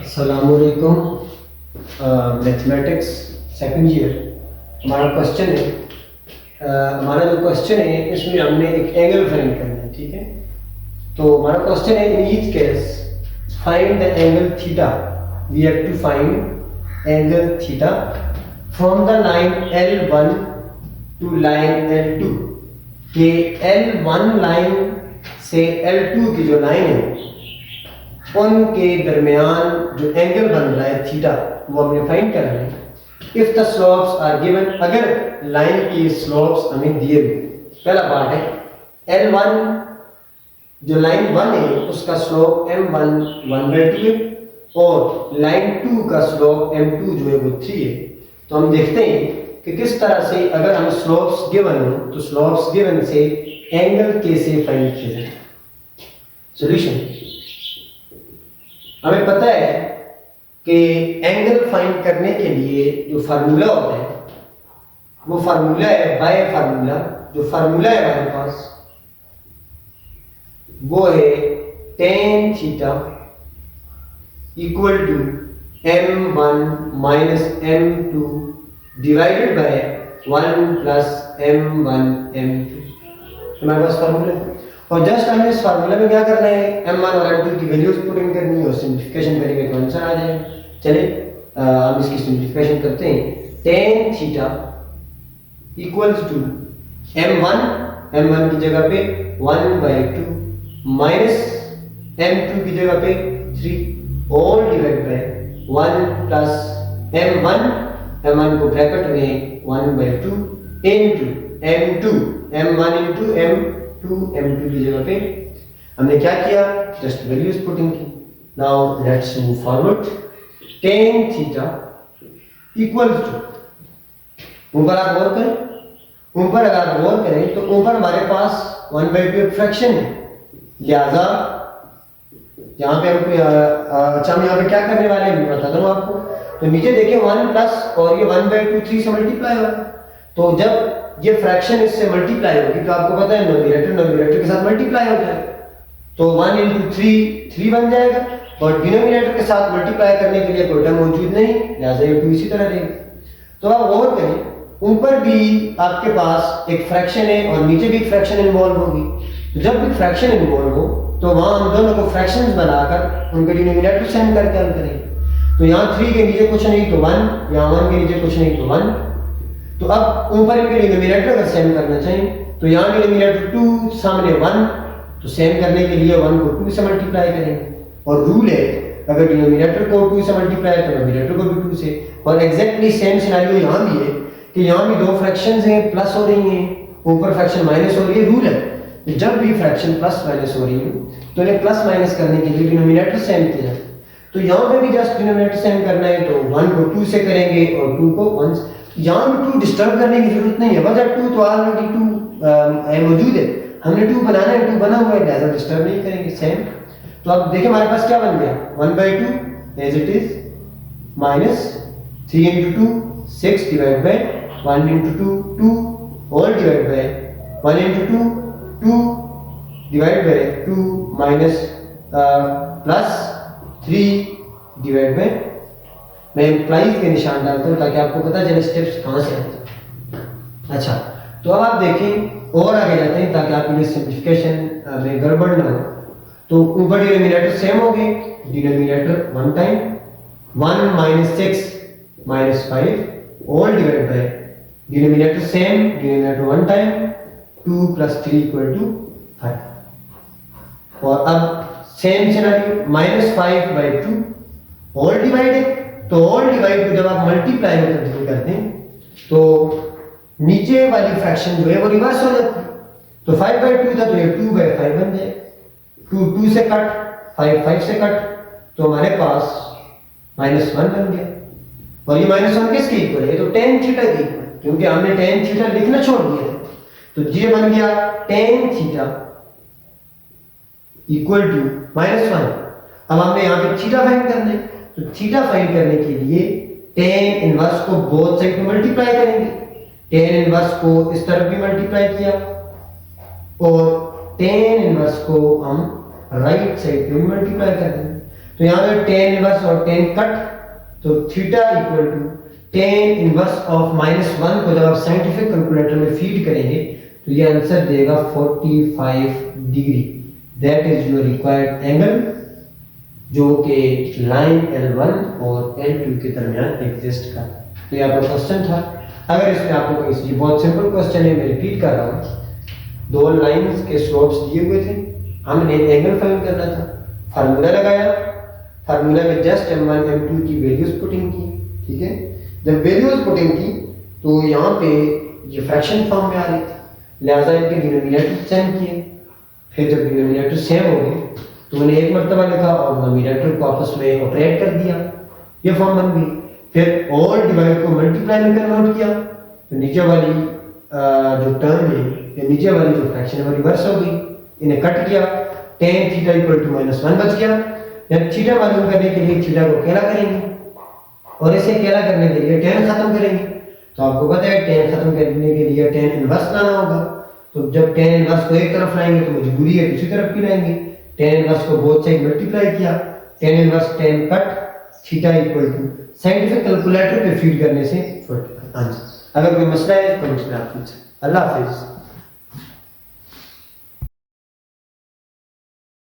अस्सलामुअलैकुम। Mathematics second year हमारा question है। हमारा जो क्वेश्चन है इसमें हमने एक एंगल फाइंड करना है, ठीक है। तो हमारा क्वेश्चन है in each case find the angle theta. We have to find angle theta from the line L1 to line L2। ये L1 लाइन से L2 की जो लाइन है उनके दरमियान जो एंगल बन रहा है थीटा वो हमने फाइंड करना है। If the slopes are given, अगर लाइन की स्लोप्स हमें दिए हुए, पहला पार्ट है L1 जो लाइन 1 है उसका स्लोप M1 1/2 है और लाइन 2 का स्लोप M2 जो है वो 3 है। तो हम देखते हैं कि किस तरह से अगर हम स्लोप्स गिवन हो तो स्लोप्स गिवन से एंगल कैसे फाइंड किया जाए। सॉल्यूशन, हमें पता है कि एंगल फाइंड करने के लिए जो फार्मूला होता है वो फार्मूला है बाय फार्मूला। जो फार्मूला है हमारे पास वो है tan theta equal to M1 minus M2 divided by 1 plus M1 M2। हमारे पास फार्मूला है और जस्ट हमें इस फार्मूला में क्या करना है, M1 और M2 की वैल्यूज पुट इन करनी है और सिंपलीफिकेशन करेंगे तो आंसर आ जाएगा। चलिए हम इसकी सिंपलीफिकेशन करते हैं। tan theta equals to M1 की जगह पे 1/2 माइनस M2 की जगह पे 3 all divide by 1 plus M1 को ब्रैकेट में 1/2 into M2 M1 into M2 की जगह पे हमने क्या किया, जस्ट वैल्यूज पुटिंग की। Now let's move forward. tan theta equals to, ऊपर आप गौर करें, ऊपर अगर आप गौर करें तो ऊपर हमारे पास 1/2 फ्रैक्शन है, लिहाजा यहाँ पे हमको अच्छा हम यहाँ पे क्या करने वाले हैं मैं बताता हूँ आपको। तो नीचे देखिए 1 प्लस और ये 1/2 3 से मल्टीप्लाई होगा। तो जब ये फ्रैक्शन इससे मल्टीप्लाई होगी तो आपको पता है न्यूमरेटर के साथ मल्टीप्लाई हो जाएगा। तो 1 × 3 बन जाएगा और डिनोमिनेटर के साथ मल्टीप्लाई करने के लिए कोई टर्म मौजूद नहीं, लिहाजा ये 2 इसी तरह रहेगा। तो आप गौर करें, ऊपर भी आपके पास एक फ्रैक्शन है और नीचे भी एक फ्रैक्शन इन्वॉल्व होगी। तो जब भी फ्रैक्शन इन्वॉल्व हो तो वहां हम दोनों को फ्रैक्शंस बनाकर उनके डिनोमिनेटर सेम करके हल करेंगे। तो यहाँ 3 के नीचे कुछ नहीं तो 1, यहाँ 1 के नीचे कुछ नहीं तो 1। तो अब ऊपर इनके डिनोमिनेटर अगर सेम करना चाहिए तो यहाँ डिनोमिनेटर 2 सामने 1, तो सेम करने के लिए 1 को 2 से मल्टीप्लाई करेंगे। और रूल है अगर डिनोमिनेटर को 2 से मल्टीप्लाई तो न्यूमरेटर को भी 2 से। और एग्जैक्टली सेम सिनेरियो यहाँ भी है कि यहाँ भी दो फ्रैक्शंस हैं, प्लस हो रही हैं, ऊपर फ्रैक्शन माइनस हो रही है। रूल है कि जब भी फ्रैक्शन प्लस माइनस हो रही है तो इन्हें प्लस माइनस करने के लिए डिनोमिनेटर सेम किया जाए। तो यहाँ पे भी जस्ट डिनोमिनेटर सेम करना है तो 1 को 2 से करेंगे और 2 को 1 से। यहाँ भी 2 डिस्टर्ब करने की जरूरत नहीं है, वजह 2 तो ऑलरेडी 2 मौजूद है, हमने 2 बनाना है, 2 बना हुआ है, लिहाजा डिस्टर्ब नहीं करेंगे, सेम। तो अब देखिए हमारे पास क्या बन गया, 1/2 as it is minus 3 × 2 6 divide by 1 × 2 2 whole divide by 1 × 2 2 divide by 2 minus plus 3 divide by, मैं इम्प्लाइज के निशान डालता हूँ ताकि आपको पता चले स्टेप्स कहाँ से आते हैं। अच्छा, तो अब आप देखें और आगे जाते हैं ताकि आपके लिए सिंप्लीफिकेशन में गड़बड़ ना हो। तो ऊपर डिनोमिनेटर सेम हो गए, denominator 1 time 1 minus 6 minus 5 all divide by denominator same, denominator 1 time 2 + 3 = 5। और अब सेम सिनेरियो -5/2 ऑल डिवाइडेड, तो ऑल डिवाइड को जब आप मल्टीप्लाई में तब्दील करते हैं तो नीचे वाली फ्रैक्शन जो है वो रिवर्स हो जाती है। तो 5/2 था तो ये 2/5 बन जाए, 2 से कट, 5 से कट, तो हमारे पास -1 बन गया। और ये -1 किसके इक्वल है, तो tan थीटा के इक्वल, क्योंकि हमने tan थीटा लिखना छोड़ दिया था। तो ये बन गया tan थीटा इक्वल टू -1। अब हमने यहाँ पे थीटा फाइंड करना है, तो थीटा फाइंड करने के लिए tan इनवर्स को बोथ साइड पे मल्टीप्लाई करेंगे। tan इनवर्स को इस तरफ भी मल्टीप्लाई किया और tan इनवर्स को हम राइट साइड पे मल्टीप्लाई कर देंगे। तो यहाँ पे टेन इनवर्स और टेन कट, तो theta equal to tan inverse of -1 को जब आप साइंटिफिक कैलकुलेटर में फीड करेंगे तो ये आंसर देगा 45 degree. That is your required angle जो कि लाइन L1 और L2 के दरमियान एग्जिस्ट कर। तो ये आपका क्वेश्चन था। अगर इसमें आपको कोई, ये बहुत सिंपल क्वेश्चन है, मैं रिपीट कर रहा हूँ। दो लाइंस के स्लोप्स दिए हुए थे, हमने एंगल फाइंड करना था, फार्मूला लगाया, फार्मूला में जस्ट m1 m2 की वैल्यूज पुटिंग की, ठीक है। जब वैल्यूज पुटिंग की तो यहाँ पे ये फ्रैक्शन फॉर्म में आ रही थी, लिहाजा इनके डिनोमिनेटर सेम किए। फिर जब डिनोमिनेटर सेम हो गए तो मैंने एक मरतबा लिखा और डिनोमिनेटर को आपस में ऑपरेट कर दिया, ये फॉर्म बन गई। फिर ऑल डिवाइड को मल्टीप्लाई में कन्वर्ट किया तो नीचे वाली जो टर्म है, ये नीचे वाली जो फ्रैक्शन है वो रिवर्स हो गई, इन्हें कट किया, tan थीटा इक्वल टू -1 बच गया। जब थीटा मालूम करने के लिए थीटा को अकेला करेंगे और इसे अकेला करने के लिए tan खत्म करेंगे। तो आपको पता है tan खत्म करने के लिए tan इनवर्स लाना होगा। तो जब tan इनवर्स को एक तरफ लाएंगे तो मजबूरी है दूसरी तरफ भी लाएंगे। tan इनवर्स को बोथ साइड मल्टीप्लाई किया, tan inverse tan cut theta equal to scientific calculator पे फीड करने से आंसर। अगर कोई मसला है कमेंट्स में आप पूछें। अल्लाह हाफिज़।